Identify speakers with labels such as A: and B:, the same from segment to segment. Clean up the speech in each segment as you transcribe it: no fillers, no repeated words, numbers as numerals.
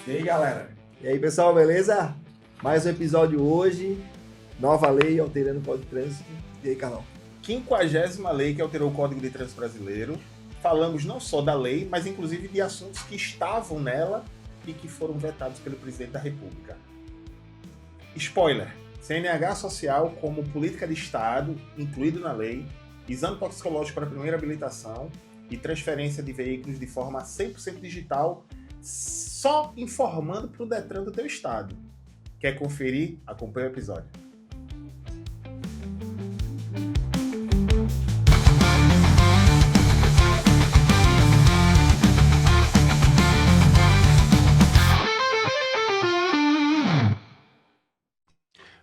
A: E aí, galera? E aí, pessoal, beleza? Mais um episódio hoje. Nova lei alterando o Código de Trânsito. E aí, Carlão?
B: 50ª lei que alterou o Código de Trânsito Brasileiro. Falamos não só da lei, mas inclusive de assuntos que estavam nela e que foram vetados pelo presidente da República. Spoiler: CNH social como política de Estado, incluído na lei, exame toxicológico para a primeira habilitação e transferência de veículos de forma 100% digital, só informando para o Detran do teu estado. Quer conferir? Acompanha o episódio.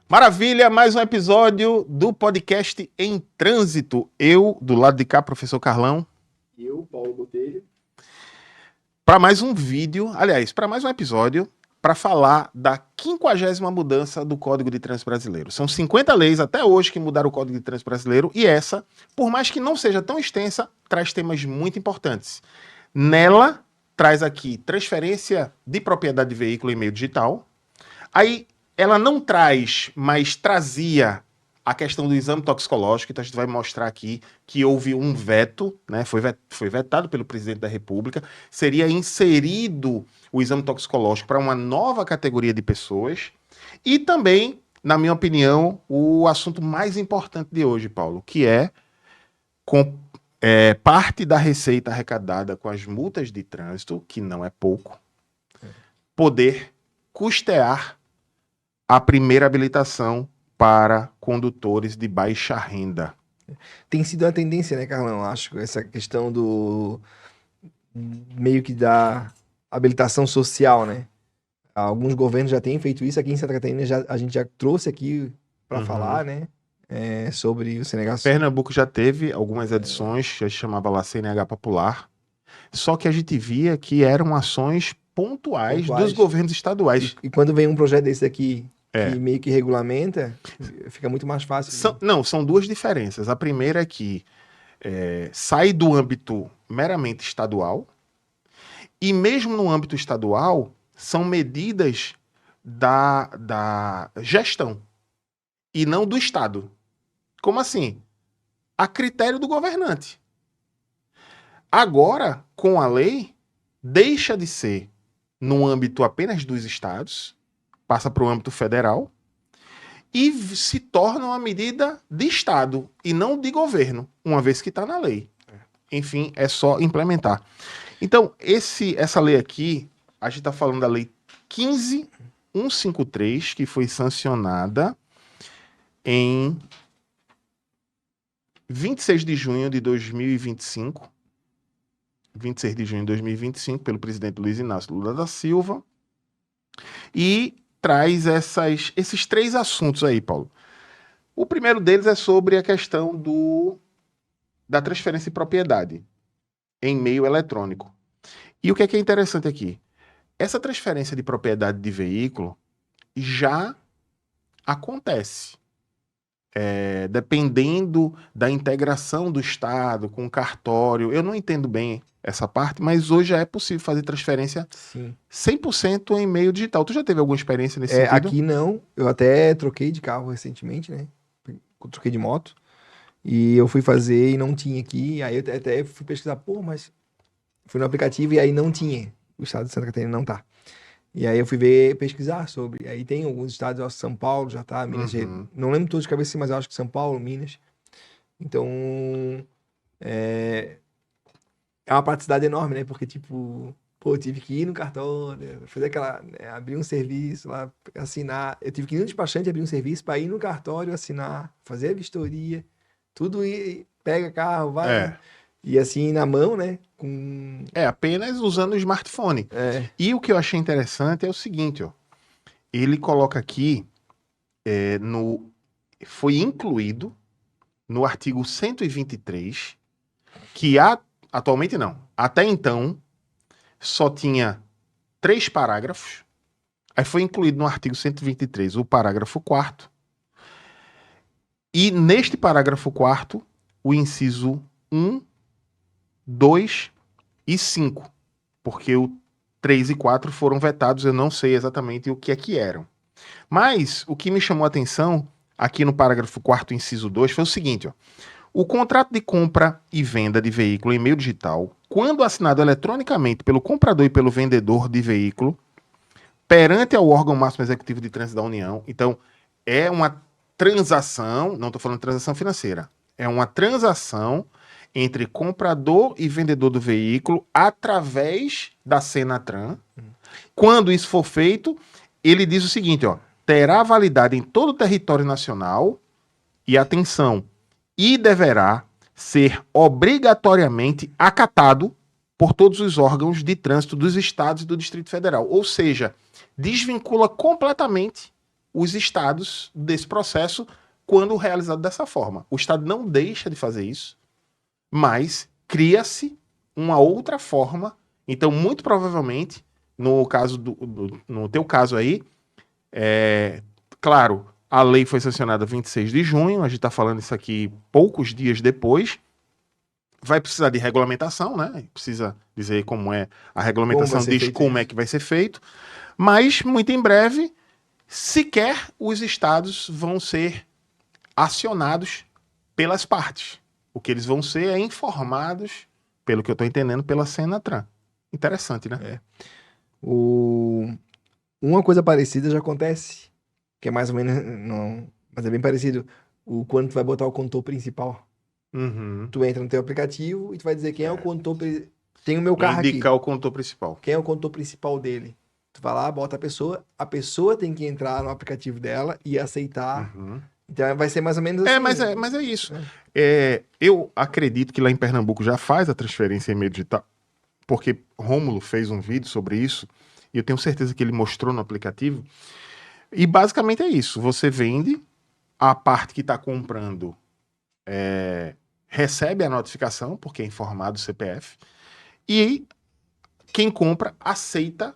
B: Maravilha, mais um episódio do podcast Em Trânsito. Eu, do lado de cá, professor Carlão.
A: E eu, Paulo Botelho.
B: Para mais um vídeo, aliás, para mais um episódio, para falar da 50ª mudança do Código de Trânsito Brasileiro. São 50 leis até hoje que mudaram o Código de Trânsito Brasileiro e essa, por mais que não seja tão extensa, traz temas muito importantes. Nela, traz aqui transferência de propriedade de veículo em meio digital. Aí, ela não traz, mas trazia a questão do exame toxicológico, então a gente vai mostrar aqui que houve um veto, né? Foi vetado pelo presidente da República, seria inserido o exame toxicológico para uma nova categoria de pessoas, e também, na minha opinião, o assunto mais importante de hoje, Paulo, que é parte da receita arrecadada com as multas de trânsito, que não é pouco, poder custear a primeira habilitação para condutores de baixa renda.
A: Tem sido a tendência, né, Carlão? Acho essa questão do meio que da habilitação social, né? Alguns governos já têm feito isso. Aqui em Santa Catarina a gente já trouxe aqui para falar, né? Sobre o CNH.
B: Pernambuco já teve algumas edições, já se chamava lá CNH Popular, só que a gente via que eram ações pontuais dos governos estaduais.
A: E quando vem um projeto desse aqui que meio que regulamenta, fica muito mais fácil.
B: São duas diferenças. A primeira é que sai do âmbito meramente estadual, e mesmo no âmbito estadual, são medidas da gestão e não do Estado. Como assim? A critério do governante. Agora, com a lei, deixa de ser no âmbito apenas dos estados, passa para o âmbito federal e se torna uma medida de Estado e não de governo, uma vez que está na lei. Enfim, é só implementar. Então, essa lei aqui, a gente está falando da Lei 15.153, que foi sancionada em 26 de junho de 2025, 26 de junho de 2025, pelo presidente Luiz Inácio Lula da Silva, e traz esses três assuntos aí, Paulo. O primeiro deles é sobre a questão da transferência de propriedade em meio eletrônico. E o que é interessante aqui? Essa transferência de propriedade de veículo já acontece. Dependendo da integração do Estado com o cartório, eu não entendo bem essa parte, mas hoje já é possível fazer transferência 100% em meio digital. Tu já teve alguma experiência nesse sentido?
A: Aqui não, eu até troquei de carro recentemente, né? Troquei de moto, e eu fui fazer e não tinha aqui, aí eu até fui pesquisar, mas fui no aplicativo e aí não tinha, o estado de Santa Catarina não tá. E aí eu fui pesquisar sobre. Aí tem alguns estados, eu acho que São Paulo já tá, Minas Gerais. Não lembro todos de cabeça, mas eu acho que São Paulo, Minas. Então, é uma praticidade enorme, né? Porque, eu tive que ir no cartório, fazer abrir um serviço lá, assinar. Eu tive que ir no despachante abrir um serviço para ir no cartório, assinar, fazer a vistoria, tudo, e pega carro, vai. E assim, na mão, né?
B: Apenas usando o smartphone. E o que eu achei interessante é o seguinte, ó. Ele coloca aqui, foi incluído no artigo 123, que atualmente não. Até então, só tinha 3 parágrafos. Aí foi incluído no artigo 123 o parágrafo 4º. E neste parágrafo 4º, o inciso 1, 2 e 5, porque 3 e 4 foram vetados, eu não sei exatamente o que é que eram. Mas o que me chamou a atenção aqui no parágrafo 4º, inciso 2, foi o seguinte, ó. O contrato de compra e venda de veículo em meio digital, quando assinado eletronicamente pelo comprador e pelo vendedor de veículo, perante ao órgão máximo executivo de trânsito da União, então é uma transação, não estou falando de transação financeira, é uma transação entre comprador e vendedor do veículo através da Senatran. Quando isso for feito, ele diz o seguinte, ó, terá validade em todo o território nacional e, atenção, e deverá ser obrigatoriamente acatado por todos os órgãos de trânsito dos estados e do Distrito Federal. Ou seja, desvincula completamente os estados desse processo quando realizado dessa forma. O estado não deixa de fazer isso, mas cria-se uma outra forma. Então, muito provavelmente, no caso no teu caso aí, claro, a lei foi sancionada 26 de junho, a gente está falando isso aqui poucos dias depois. Vai precisar de regulamentação, né? Precisa dizer como é a regulamentação, diz como é que vai ser feito. Mas, muito em breve, sequer os estados vão ser acionados pelas partes. O que eles vão ser é informados, pelo que eu estou entendendo, pela Senatran. Interessante, né?
A: Uma coisa parecida já acontece, que é mais ou menos, não, mas é bem parecido. Quando tu vai botar o condutor principal, tu entra no teu aplicativo e tu vai dizer quem é o condutor. Tem o meu carro aqui.
B: Indicar o condutor principal.
A: Quem é o condutor principal dele? Tu vai lá, bota a pessoa tem que entrar no aplicativo dela e aceitar. Então vai ser mais ou menos assim.
B: Mas é isso. Eu acredito que lá em Pernambuco já faz a transferência em meio digital, porque Rômulo fez um vídeo sobre isso, e eu tenho certeza que ele mostrou no aplicativo. E basicamente é isso. Você vende, a parte que está comprando recebe a notificação, porque é informado o CPF, e quem compra aceita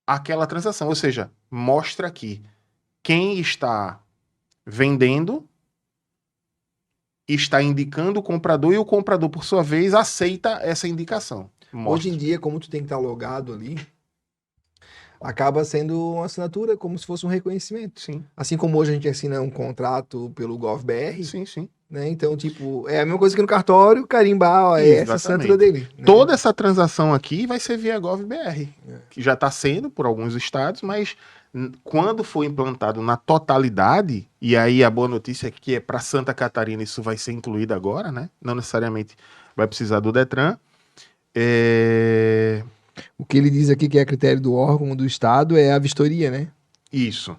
B: aquela transação. Ou seja, mostra que quem está vendendo está indicando o comprador e o comprador, por sua vez, aceita essa indicação.
A: Hoje em dia, como tu tem que estar logado ali, acaba sendo uma assinatura como se fosse um reconhecimento.
B: Sim.
A: Assim como hoje a gente assina um contrato pelo GovBR.
B: Sim, sim.
A: Né? Então, tipo, é a mesma coisa que no cartório, carimbar, ó, é essa assinatura dele. Né?
B: Toda essa transação aqui vai ser via GovBR, que já está sendo por alguns estados, mas quando for implantado na totalidade, e aí a boa notícia é que para Santa Catarina isso vai ser incluído agora, né? Não necessariamente vai precisar do Detran.
A: O que ele diz aqui que é critério do órgão do estado é a vistoria, né?
B: Isso.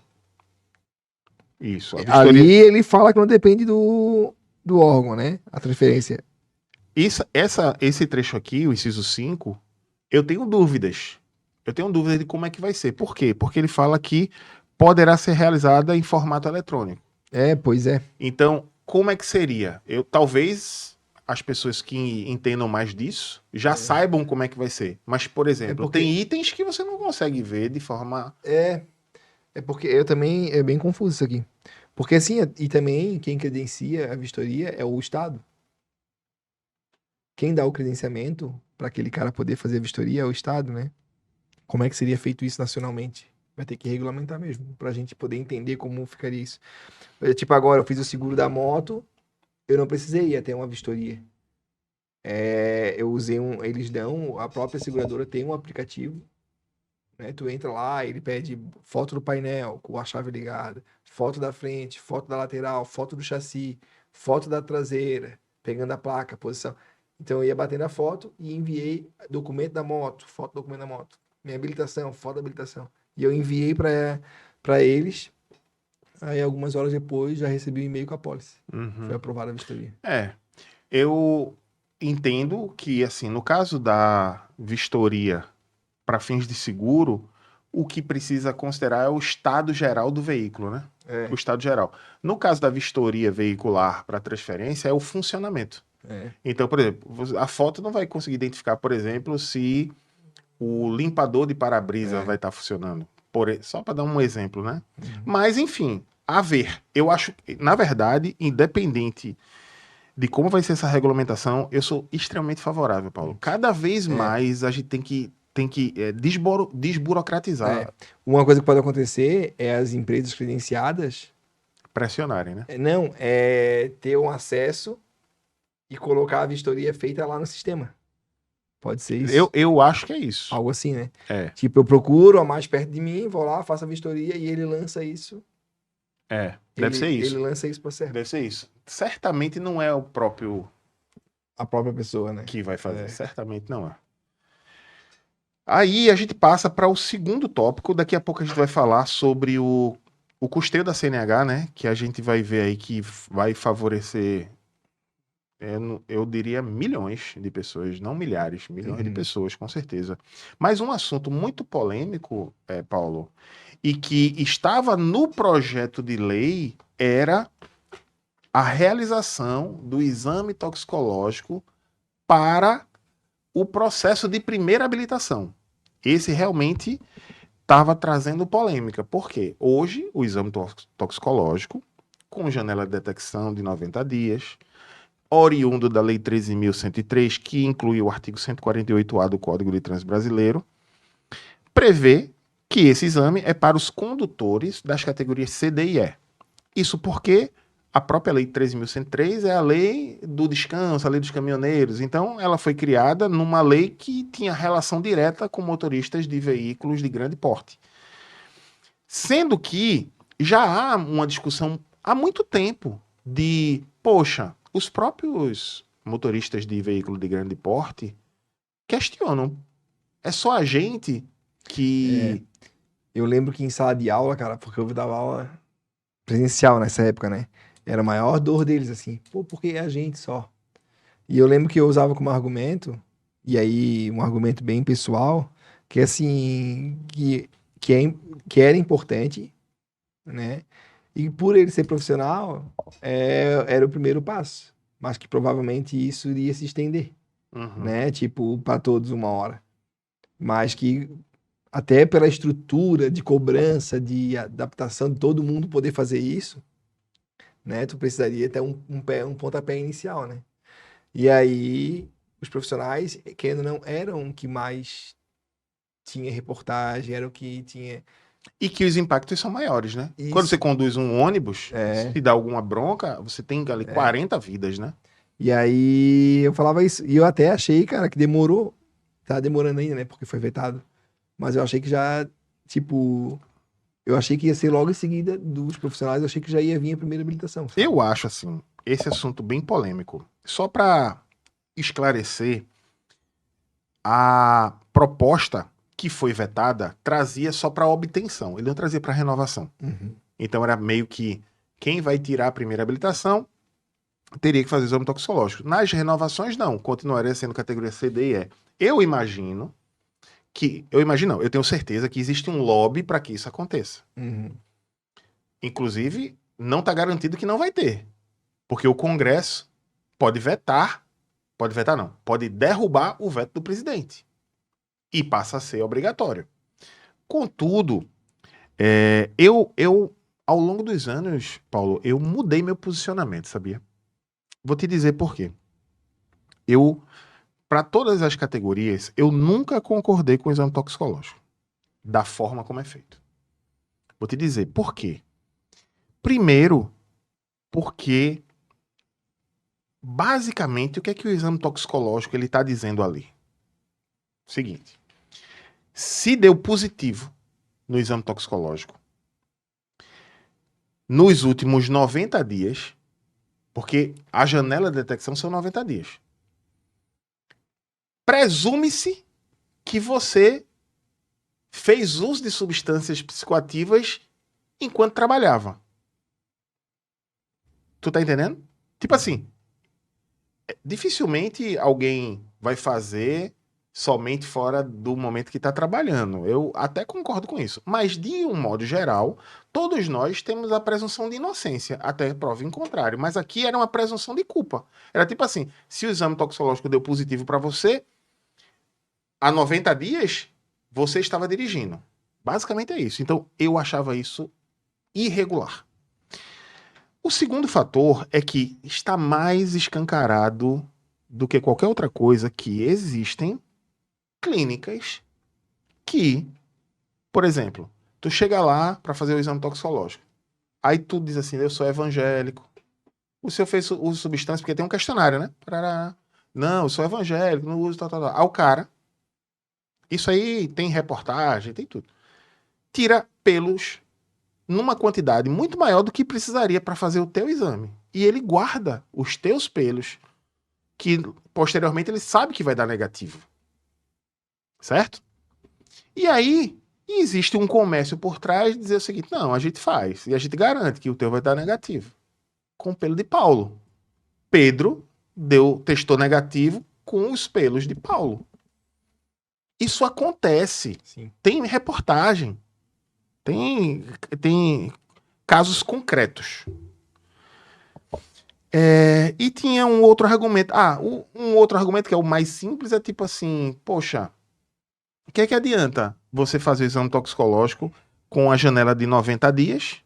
B: A vistoria...
A: Ali ele fala que não depende do órgão, né? A transferência.
B: Esse trecho aqui, o inciso 5, eu tenho dúvidas. Eu tenho dúvidas de como é que vai ser. Por quê? Porque ele fala que poderá ser realizada em formato eletrônico.
A: Pois é.
B: Então, como é que seria? Talvez as pessoas que entendam mais disso já saibam como é que vai ser. Mas, por exemplo, tem itens que você não consegue ver de forma...
A: É porque eu também... É bem confuso isso aqui. Porque assim, e também quem credencia a vistoria é o Estado. Quem dá o credenciamento para aquele cara poder fazer a vistoria é o Estado, né? Como é que seria feito isso nacionalmente? Vai ter que regulamentar mesmo, pra gente poder entender como ficaria isso. Tipo, agora eu fiz o seguro da moto, eu não precisei ir até uma vistoria. Eu usei eles dão, a própria seguradora tem um aplicativo, né? Tu entra lá, ele pede foto do painel com a chave ligada, foto da frente, foto da lateral, foto do chassi, foto da traseira, pegando a placa, posição. Então eu ia batendo a foto e enviei documento da moto, foto do documento da moto. Minha habilitação, foto da habilitação. E eu enviei para eles. Aí, algumas horas depois, já recebi um e-mail com a pólice. Foi aprovada a vistoria.
B: Eu entendo que, assim, no caso da vistoria para fins de seguro, o que precisa considerar é o estado geral do veículo, né? O estado geral. No caso da vistoria veicular para transferência, é o funcionamento. Então, por exemplo, a foto não vai conseguir identificar, por exemplo, se o limpador de para-brisa vai estar funcionando. Só para dar um exemplo, né? Mas, enfim, a ver. Eu acho, na verdade, independente de como vai ser essa regulamentação, eu sou extremamente favorável, Paulo. Cada vez mais a gente tem que tem que desburocratizar,
A: Uma coisa que pode acontecer é as empresas credenciadas,
B: pressionarem, né?
A: não, é ter um acesso e colocar a vistoria feita lá no sistema. Pode ser isso.
B: Eu acho que é isso.
A: Algo assim, né?
B: É,
A: Tipo, eu procuro a mais perto de mim, vou lá, faço a vistoria e ele lança isso.
B: deve ser
A: Ele
B: isso.
A: lança isso para certo.
B: Deve ser isso. Certamente não é o próprio
A: A própria pessoa, né?
B: que vai fazer.
A: É.
B: Certamente não é. Aí a gente passa para o segundo tópico. Daqui a pouco a gente vai falar sobre o custeio da CNH, né? Que a gente vai ver aí que vai favorecer, eu diria, milhões de pessoas, não milhares, milhões de
A: Uhum.
B: pessoas, com certeza. Mas um assunto muito polêmico, Paulo, e que estava no projeto de lei era a realização do exame toxicológico para o processo de primeira habilitação. Esse realmente estava trazendo polêmica. Por quê? Hoje, o exame toxicológico, com janela de detecção de 90 dias, oriundo da Lei 13.103, que inclui o artigo 148-A do Código de Trânsito Brasileiro, prevê que esse exame é para os condutores das categorias C, D e E. Isso porque a própria Lei 13.103 é a lei do descanso, a lei dos caminhoneiros. Então, ela foi criada numa lei que tinha relação direta com motoristas de veículos de grande porte. Sendo que já há uma discussão há muito tempo de, poxa, os próprios motoristas de veículo de grande porte questionam. É só a gente que...
A: Eu lembro que em sala de aula, cara, porque eu dava aula presencial nessa época, né? Era a maior dor deles, assim, pô, porque é a gente só. E eu lembro que eu usava como argumento, e aí um argumento bem pessoal, que assim, que era importante, né? E por ele ser profissional, era o primeiro passo, mas que provavelmente isso iria se estender,
B: Uhum.
A: né? Tipo, para todos uma hora. Mas que até pela estrutura de cobrança, de adaptação de todo mundo poder fazer isso, né? Tu precisaria ter um pontapé inicial, né? E aí, os profissionais, querendo ou não, eram o que mais tinha reportagem, era o que tinha
B: E que os impactos são maiores, né? Quando você
A: isso.
B: conduz um ônibus,
A: É,
B: se dá alguma bronca, você tem ali
A: é.
B: 40 vidas, né?
A: E aí, eu falava isso. E eu até achei, cara, que demorou. Tá demorando ainda, né? Porque foi vetado. Mas eu achei que já, tipo, eu achei que ia ser logo em seguida dos profissionais, eu achei que já ia vir a primeira habilitação, sabe?
B: Eu acho, assim, esse assunto bem polêmico. Só para esclarecer, a proposta que foi vetada trazia só para obtenção, ele não trazia para renovação.
A: Uhum.
B: Então era meio que quem vai tirar a primeira habilitação teria que fazer o exame toxicológico. Nas renovações, não, continuaria sendo categoria C, D e E. Eu imagino não, eu tenho certeza que existe um lobby para que isso aconteça.
A: Uhum.
B: Inclusive, não está garantido que não vai ter. Porque o Congresso pode vetar não, pode derrubar o veto do presidente. E passa a ser obrigatório. Contudo, eu, ao longo dos anos, Paulo, eu mudei meu posicionamento, sabia? Vou te dizer por quê. Para todas as categorias, eu nunca concordei com o exame toxicológico, da forma como é feito. Vou te dizer por quê. Primeiro, porque basicamente o que é que o exame toxicológico ele está dizendo ali? Seguinte, se deu positivo no exame toxicológico nos últimos 90 dias, porque a janela de detecção são 90 dias, presume-se que você fez uso de substâncias psicoativas enquanto trabalhava. Tu tá entendendo? Tipo assim, dificilmente alguém vai fazer somente fora do momento que está trabalhando. Eu até concordo com isso. Mas, de um modo geral, todos nós temos a presunção de inocência, até prova em contrário. Mas aqui era uma presunção de culpa. Era tipo assim, se o exame toxicológico deu positivo para você, há 90 dias, você estava dirigindo. Basicamente é isso. Então, eu achava isso irregular. O segundo fator é que está mais escancarado do que qualquer outra coisa que existem clínicas que, por exemplo, tu chega lá para fazer o exame toxicológico. Aí tu diz assim, eu sou evangélico. O senhor fez uso de substância, porque tem um questionário, né? Parará. Não, eu sou evangélico, não uso tal. Aí o cara, isso aí tem reportagem, tem tudo. Tira pelos numa quantidade muito maior do que precisaria para fazer o teu exame. E ele guarda os teus pelos, que posteriormente ele sabe que vai dar negativo. Certo? E aí, existe um comércio por trás de dizer o seguinte, não, a gente faz, e a gente garante que o teu vai dar negativo. Com o pelo de Paulo. Pedro testou negativo com os pelos de Paulo. Isso acontece.
A: Sim.
B: Tem reportagem. Tem casos concretos. E tinha um outro argumento. Um outro argumento que é o mais simples é tipo assim, poxa, o que é que adianta você fazer o exame toxicológico com a janela de 90 dias,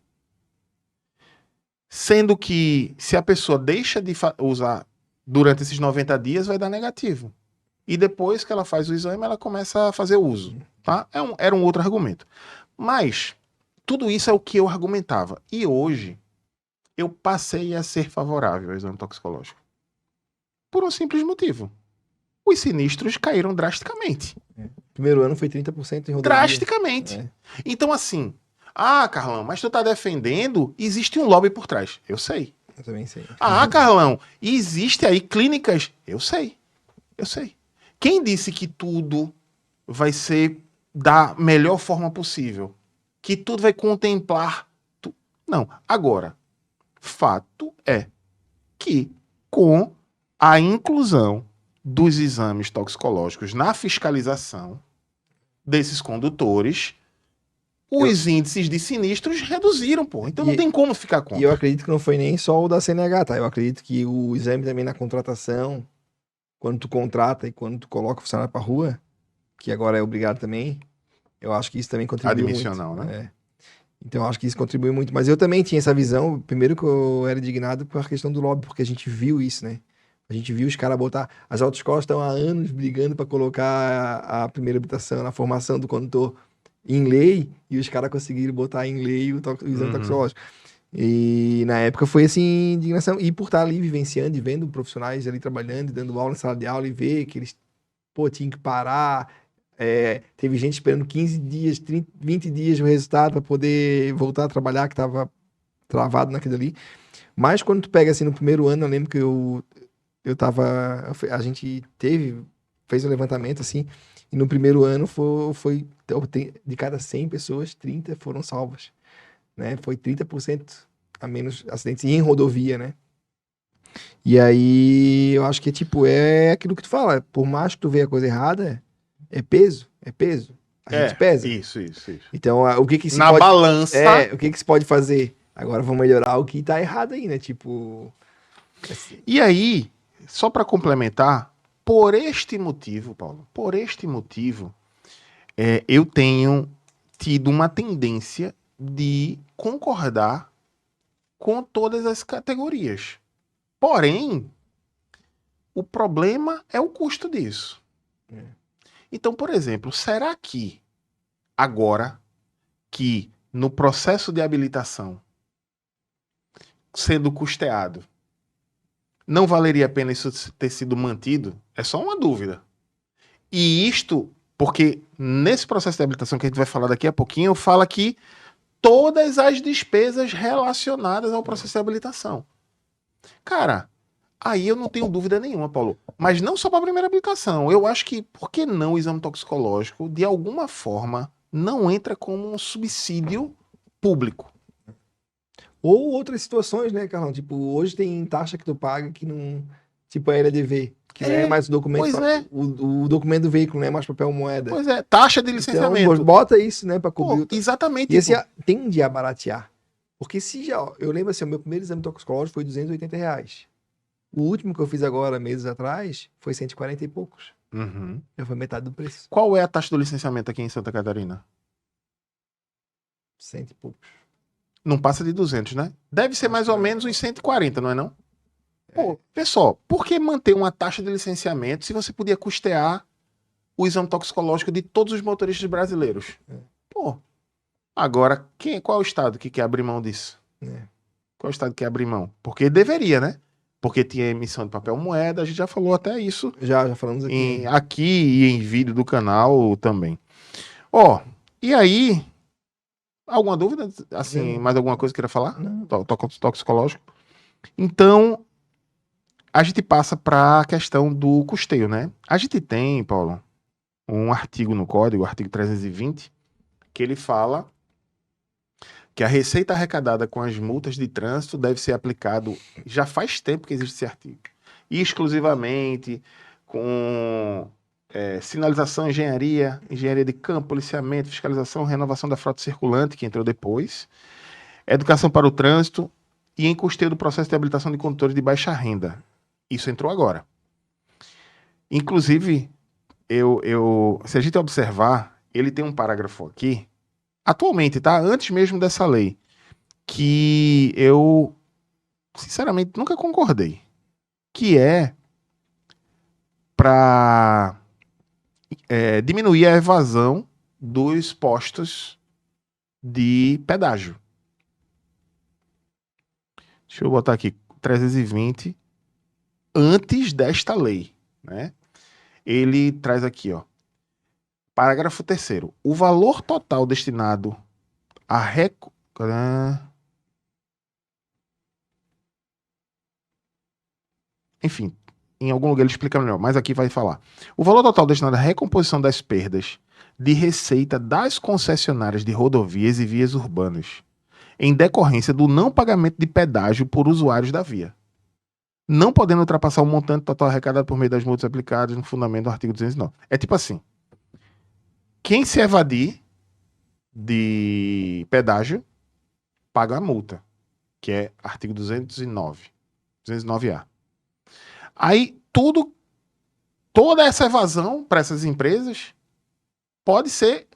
B: sendo que se a pessoa deixa de usar durante esses 90 dias, vai dar negativo. E depois que ela faz o exame, ela começa a fazer uso. Tá? Era um outro argumento. Mas tudo isso é o que eu argumentava. E hoje eu passei a ser favorável ao exame toxicológico. Por um simples motivo. Os sinistros caíram drasticamente.
A: Primeiro ano foi 30% em rodovia.
B: Drasticamente. Então assim, Carlão, mas tu tá defendendo, existe um lobby por trás. Eu sei.
A: Eu também sei.
B: Carlão, existe aí clínicas. Eu sei. Quem disse que tudo vai ser da melhor forma possível? Que tudo vai contemplar... Não. Agora, fato é que com a inclusão dos exames toxicológicos na fiscalização desses condutores, os índices de sinistros reduziram, pô. Então não tem como ficar contra.
A: E eu acredito que não foi nem só o da CNH, tá? Eu acredito que o exame também na contratação, quando tu contrata e quando tu coloca o funcionário pra rua, que agora é obrigado também, eu acho que isso também contribui
B: Admissional,
A: muito.
B: né?
A: Então eu acho que isso contribui muito. Mas eu também tinha essa visão, primeiro que eu era indignado por a questão do lobby, porque a gente viu isso, né? A gente viu os caras botar... As autoescolas estão há anos brigando para colocar a primeira habilitação na formação do condutor em lei, e os caras conseguiram botar em lei o exame toxicológico. E na época foi assim, indignação. E por estar ali vivenciando e vendo profissionais ali trabalhando, e dando aula na sala de aula e ver que eles, tinham que parar. Teve gente esperando 15 dias, 30, 20 dias o resultado para poder voltar a trabalhar, que estava travado naquilo ali. Mas quando tu pega assim no primeiro ano, eu lembro que a gente fez um levantamento assim, e no primeiro ano foi de cada 100 pessoas, 30 foram salvas, né? Foi 30% a menos acidentes em rodovia, né? E aí eu acho que é aquilo que tu fala, por mais que tu veja a coisa errada, é peso. A gente pesa.
B: Isso.
A: Então, o que se
B: na
A: pode...
B: balança...
A: o que se pode fazer? Agora vamos melhorar o que tá errado aí, né? Assim.
B: E aí, só para complementar, por este motivo, Paulo, eu tenho tido uma tendência de concordar com todas as categorias. Porém, o problema é o custo disso. Então, por exemplo, será que agora que no processo de habilitação sendo custeado, não valeria a pena isso ter sido mantido? É só uma dúvida. E isto, porque nesse processo de habilitação que a gente vai falar daqui a pouquinho, eu falo aqui todas as despesas relacionadas ao processo de habilitação. Cara, aí eu não tenho dúvida nenhuma, Paulo. Mas não só para a primeira habilitação. Eu acho que, por que não o exame toxicológico, de alguma forma, não entra como um subsídio público?
A: Ou outras situações, né, Carlão? Tipo, hoje tem taxa que tu paga que não... Tipo a LDV, que não é mais o documento...
B: Pois é.
A: O documento do veículo não é mais papel moeda.
B: Pois é, taxa de licenciamento.
A: Então, bota isso, né, pra cobrir...
B: Exatamente.
A: E esse tende a baratear. Porque se já... Eu lembro assim, o meu primeiro exame toxicológico foi R$280. O último que eu fiz agora, meses atrás, foi 140 e poucos. Já foi metade do preço.
B: Qual é a taxa do licenciamento aqui em Santa Catarina?
A: 100 e poucos.
B: Não passa de 200, né? Deve ser mais ou menos uns 140, não é não? Pô, pessoal, por que manter uma taxa de licenciamento se você podia custear o exame toxicológico de todos os motoristas brasileiros. Pô, agora, qual é o estado que quer abrir mão disso? Qual é o estado que quer abrir mão? Porque deveria, né? Porque tinha emissão de papel moeda, a gente já falou até isso
A: Já falamos aqui.
B: aqui e em vídeo do canal também. Ó, e aí, alguma dúvida? Assim, mais alguma coisa que queira falar?
A: Não.
B: Toxicológico? Então, a gente passa para a questão do custeio, né? A gente tem, Paulo, um artigo no código, o artigo 320, que ele fala que a receita arrecadada com as multas de trânsito deve ser aplicado, já faz tempo que existe esse artigo, exclusivamente com sinalização, engenharia de campo, policiamento, fiscalização, renovação da frota circulante, que entrou depois, educação para o trânsito e em custeio do processo de habilitação de condutores de baixa renda. Isso entrou agora. Inclusive, se a gente observar, ele tem um parágrafo aqui, atualmente, tá? Antes mesmo dessa lei, que eu, sinceramente, nunca concordei. Que é para diminuir a evasão dos postos de pedágio. Deixa eu botar aqui, 320, antes desta lei, né? Ele traz aqui, ó, parágrafo 3º. O valor total destinado a Enfim, em algum lugar ele explica melhor, mas aqui vai falar. O valor total destinado à recomposição das perdas de receita das concessionárias de rodovias e vias urbanas, em decorrência do não pagamento de pedágio por usuários da via, não podendo ultrapassar o montante total arrecadado por meio das multas aplicadas no fundamento do artigo 209. É tipo assim, quem se evadir de pedágio, paga a multa, que é artigo 209A. Aí, toda essa evasão para essas empresas pode ser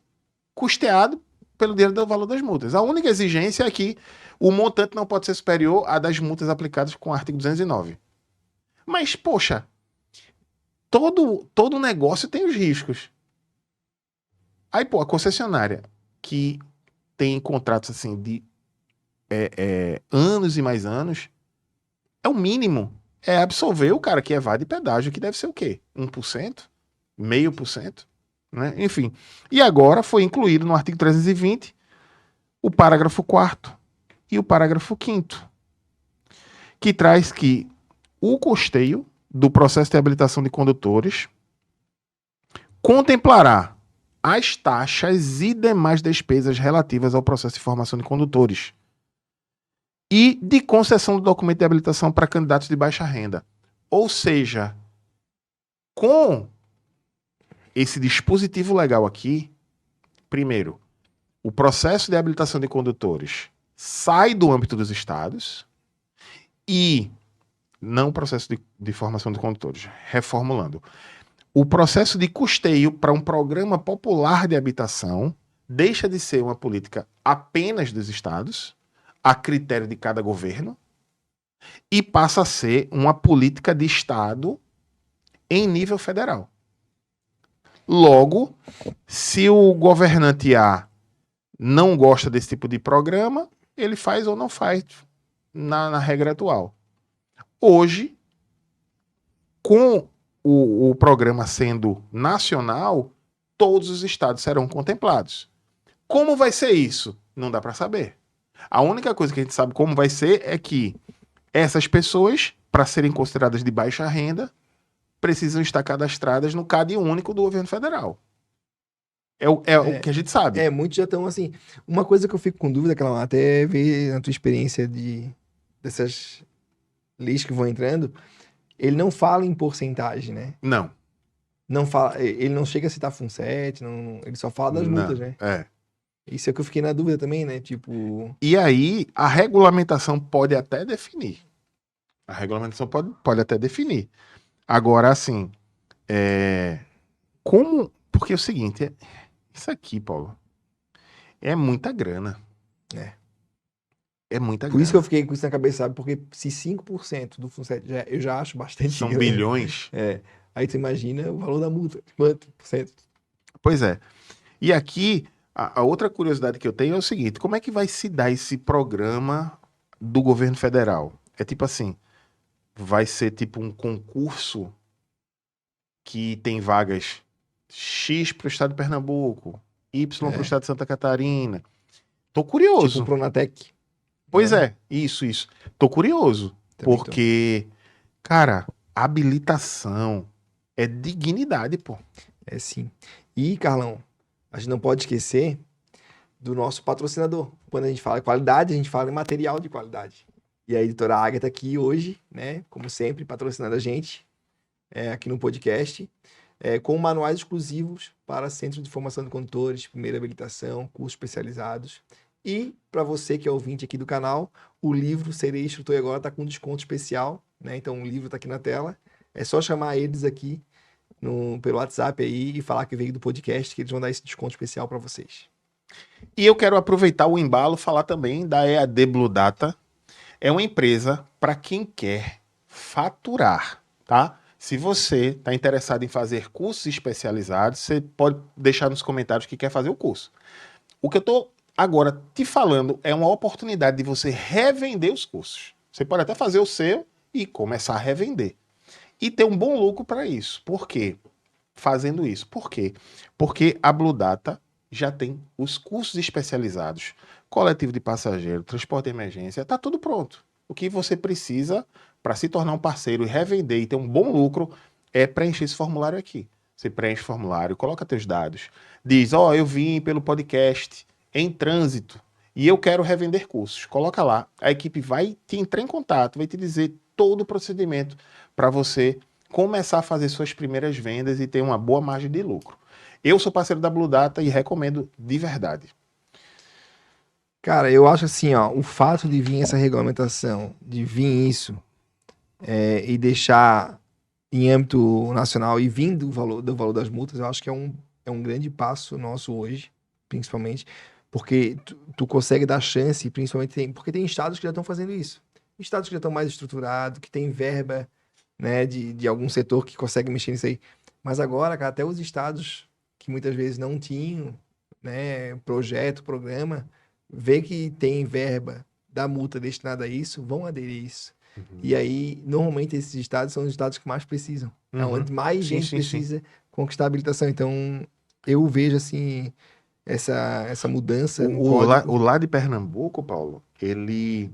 B: custeado pelo dinheiro do valor das multas. A única exigência é que o montante não pode ser superior à das multas aplicadas com o artigo 209. Mas, poxa, todo negócio tem os riscos. Aí, pô, a concessionária que tem contratos assim de anos e mais anos, é o mínimo. É absolver o cara que evade pedágio, que deve ser o quê? 1%? 0,5%? Né? Enfim. E agora foi incluído no artigo 320 o parágrafo 4º e o parágrafo 5º, que traz que o custeio do processo de habilitação de condutores contemplará as taxas e demais despesas relativas ao processo de formação de condutores e de concessão do documento de habilitação para candidatos de baixa renda. Ou seja, com esse dispositivo legal aqui, primeiro, o processo de habilitação de condutores sai do âmbito dos estados e não o processo de formação de condutores, reformulando. O processo de custeio para um programa popular de habitação deixa de ser uma política apenas dos estados, a critério de cada governo, e passa a ser uma política de Estado em nível federal. Logo, se o governante A não gosta desse tipo de programa, ele faz ou não faz na regra atual. Hoje, com o programa sendo nacional, todos os estados serão contemplados. Como vai ser isso? Não dá para saber. A única coisa que a gente sabe como vai ser é que essas pessoas, para serem consideradas de baixa renda, precisam estar cadastradas no CAD único do governo federal. É o que a gente sabe.
A: Muitos já estão assim. Uma coisa que eu fico com dúvida, Cláudio, até ver na tua experiência dessas leis que vão entrando, ele não fala em porcentagem, né?
B: Não.
A: Não fala, ele não chega a citar FUNSET, ele só fala das multas, né? Isso é que eu fiquei na dúvida também, né? Tipo... E
B: aí, a regulamentação pode até definir. A regulamentação pode até definir. Agora, assim, como... Porque é o seguinte, isso aqui, Paulo, é muita grana. É muita grana.
A: Por isso que eu fiquei com isso na cabeça, sabe? Porque se 5% do FUNSET eu já acho bastante
B: São
A: grana.
B: bilhões.
A: Aí tu imagina o valor da multa. Quanto por cento?
B: Pois é. E aqui, a outra curiosidade que eu tenho é o seguinte: como é que vai se dar esse programa do governo federal? É tipo assim, vai ser tipo um concurso que tem vagas X para o estado de Pernambuco, Y para o
A: É,
B: estado de Santa Catarina. Tô
A: tipo um
B: curioso.
A: Pronatec.
B: Pois
A: Né?
B: é, isso. Tô curioso,
A: Também tô.
B: porque, cara, habilitação é dignidade, pô.
A: É sim. E, Carlão, a gente não pode esquecer do nosso patrocinador. Quando a gente fala em qualidade, a gente fala em material de qualidade. E a editora Ágata aqui hoje, né, como sempre, patrocinando a gente aqui no podcast, com manuais exclusivos para Centro de Formação de Condutores, primeira habilitação, cursos especializados. E para você que é ouvinte aqui do canal, o livro Serei Instrutor Agora está com desconto especial, né? Então o livro está aqui na tela. É só chamar eles aqui pelo WhatsApp aí e falar que veio do podcast, que eles vão dar esse desconto especial para vocês.
B: E eu quero aproveitar o embalo e falar também da EAD Blue Data. É uma empresa para quem quer faturar, tá? Se você está interessado em fazer cursos especializados, você pode deixar nos comentários que quer fazer o curso. O que eu estou agora te falando é uma oportunidade de você revender os cursos. Você pode até fazer o seu e começar a revender. E ter um bom lucro para isso. Por quê? Fazendo isso. Por quê? Porque a Blue Data já tem os cursos especializados, coletivo de passageiro, transporte de emergência, está tudo pronto. O que você precisa para se tornar um parceiro e revender e ter um bom lucro é preencher esse formulário aqui. Você preenche o formulário, coloca teus dados, diz, eu vim pelo podcast em trânsito e eu quero revender cursos. Coloca lá, a equipe vai te entrar em contato, vai te dizer todo o procedimento para você começar a fazer suas primeiras vendas e ter uma boa margem de lucro. Eu sou parceiro da Blue Data e recomendo de verdade.
A: Cara, eu acho assim, ó, o fato de vir essa regulamentação, de vir isso e deixar em âmbito nacional e vindo do valor das multas, eu acho que é um grande passo nosso hoje, principalmente, porque tu consegue dar chance, principalmente porque tem estados que já estão fazendo isso. Estados que já estão mais estruturados, que tem verba, né, de algum setor que consegue mexer nisso aí. Mas agora, cara, até os estados que muitas vezes não tinham, né, projeto, programa, vê que tem verba da multa destinada a isso, vão aderir a isso. E aí, normalmente, esses estados são os estados que mais precisam. É onde mais
B: Sim,
A: gente
B: sim, sim.
A: precisa conquistar a habilitação. Então, eu vejo, assim, essa mudança no código.
B: O lá de Pernambuco, Paulo, ele.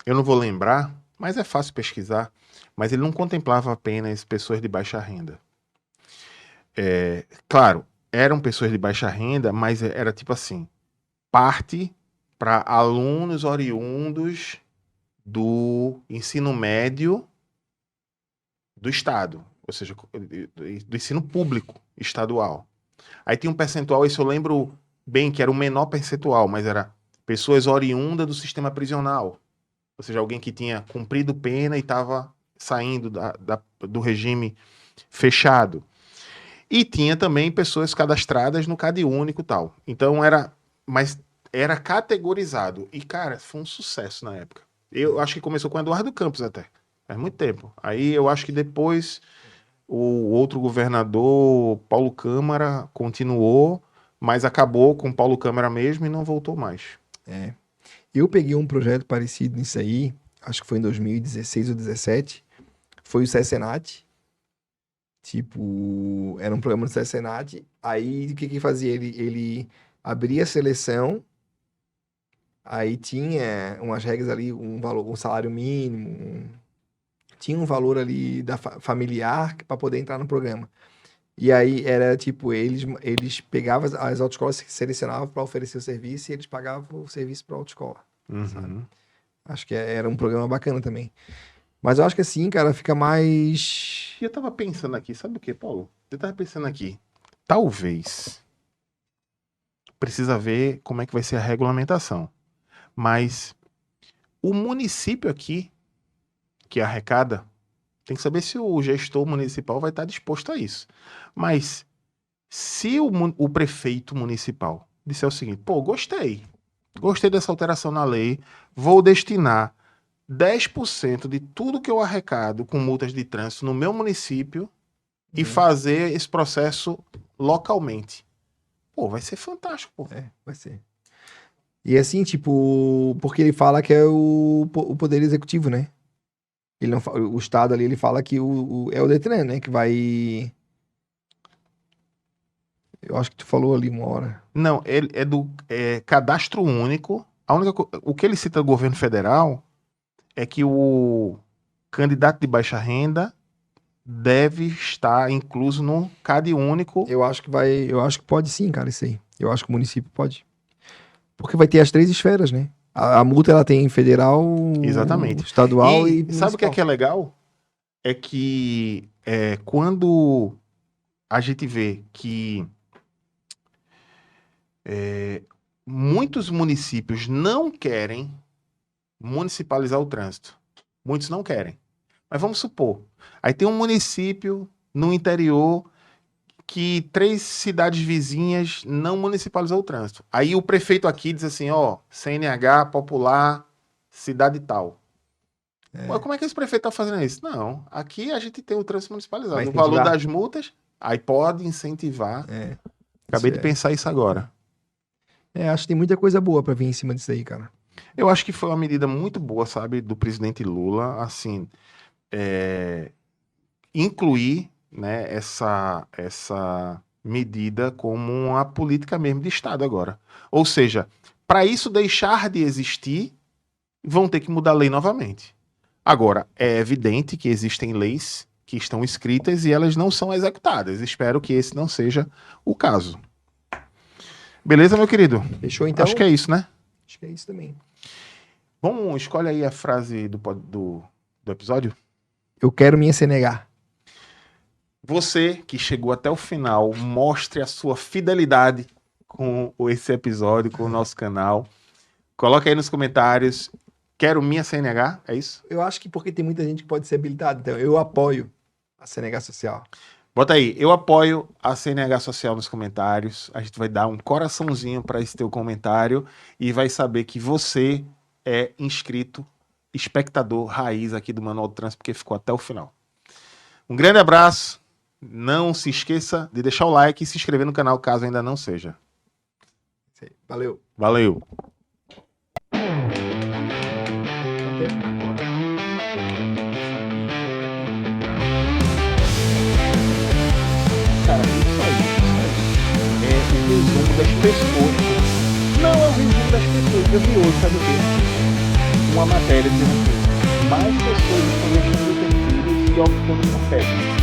B: Eu não vou lembrar, mas é fácil pesquisar. Mas ele não contemplava apenas pessoas de baixa renda. Claro, eram pessoas de baixa renda, mas era tipo assim: parte para alunos oriundos do ensino médio do estado, ou seja, do ensino público estadual. Aí tinha um percentual, isso eu lembro bem, que era o menor percentual, mas era pessoas oriundas do sistema prisional, ou seja, alguém que tinha cumprido pena e estava saindo do regime fechado. E tinha também pessoas cadastradas no Cade Único e tal. Então mas era categorizado. E, cara, foi um sucesso na época. Eu acho que começou com o Eduardo Campos até. Faz muito tempo. Aí eu acho que depois o outro governador, Paulo Câmara, continuou, mas acabou com Paulo Câmara mesmo e não voltou mais.
A: Eu peguei um projeto parecido nisso aí, acho que foi em 2016 ou 2017, foi o CESENAT. Tipo, era um programa do CESENAT. Aí, o que que fazia? Ele abria a seleção, aí tinha umas regras ali, um valor, um salário mínimo, tinha um valor ali familiar para poder entrar no programa. E aí era tipo, eles pegavam as autoescolas que selecionavam para oferecer o serviço e eles pagavam o serviço para a autoescola, sabe?
B: Uhum.
A: Acho que era um programa bacana também. Mas eu acho que assim, cara, fica mais.
B: E eu tava pensando aqui, sabe o que, Paulo? Eu tava pensando aqui, talvez precisa ver como é que vai ser a regulamentação. Mas o município aqui, que arrecada, tem que saber se o gestor municipal vai estar disposto a isso. Mas se o prefeito municipal disser o seguinte, pô, gostei dessa alteração na lei, vou destinar 10% de tudo que eu arrecado com multas de trânsito no meu município e fazer esse processo localmente. Pô, vai ser fantástico, pô.
A: Vai ser. E assim, tipo, porque ele fala que é o poder executivo, né? Ele não, o Estado ali, ele fala que é o Detran, né? Que vai... Eu acho que tu falou ali uma hora.
B: Não, ele é do cadastro único. O que ele cita do governo federal é que o candidato de baixa renda deve estar incluso no CAD único.
A: Eu acho que pode sim, cara, isso aí. Eu acho que o município pode. Porque vai ter as 3 esferas, né? A multa, ela tem federal,
B: Exatamente.
A: estadual e
B: sabe o que
A: municipal.
B: é legal? É que quando a gente vê que muitos municípios não querem municipalizar o trânsito. Muitos não querem. Mas vamos supor, aí tem um município no interior que 3 cidades vizinhas não municipalizou o trânsito. Aí o prefeito aqui diz assim, ó, CNH popular, cidade tal. Pô, como é que esse prefeito tá fazendo isso? Não, aqui a gente tem o trânsito municipalizado.
A: Vai
B: O valor
A: incentivar.
B: das multas, aí pode incentivar. Acabei
A: Isso
B: de pensar isso agora.
A: acho que tem muita coisa boa pra vir em cima disso aí, cara.
B: Eu acho que foi uma medida muito boa, sabe, do presidente Lula, assim, incluir, né, essa medida como uma política mesmo de Estado agora. Ou seja, para isso deixar de existir, vão ter que mudar a lei novamente. Agora, é evidente que existem leis que estão escritas e elas não são executadas. Espero que esse não seja o caso. Beleza, meu querido?
A: Fechou então?
B: Acho que é isso, né?
A: Acho que é isso também.
B: Vamos, escolhe aí a frase do episódio.
A: Eu quero minha CNH.
B: Você que chegou até o final, mostre a sua fidelidade com esse episódio, com o nosso canal. Coloque aí nos comentários. Quero minha CNH, é isso?
A: Eu acho que porque tem muita gente que pode ser habilitada, então eu apoio a CNH social.
B: Bota aí, eu apoio a CNH social nos comentários. A gente vai dar um coraçãozinho para esse teu comentário e vai saber que você é inscrito, espectador raiz aqui do Manual do Trânsito, porque ficou até o final. Um grande abraço. Não se esqueça de deixar o like e se inscrever no canal caso ainda não seja.
A: Valeu.
B: Valeu. Cara, isso aí. É o resumo das pessoas. Não é o resumo das pessoas. Eu vi hoje, sabe o quê? Uma matéria dizendo assim, mais pessoas estão deixando de ter filhos e optando por técnicos.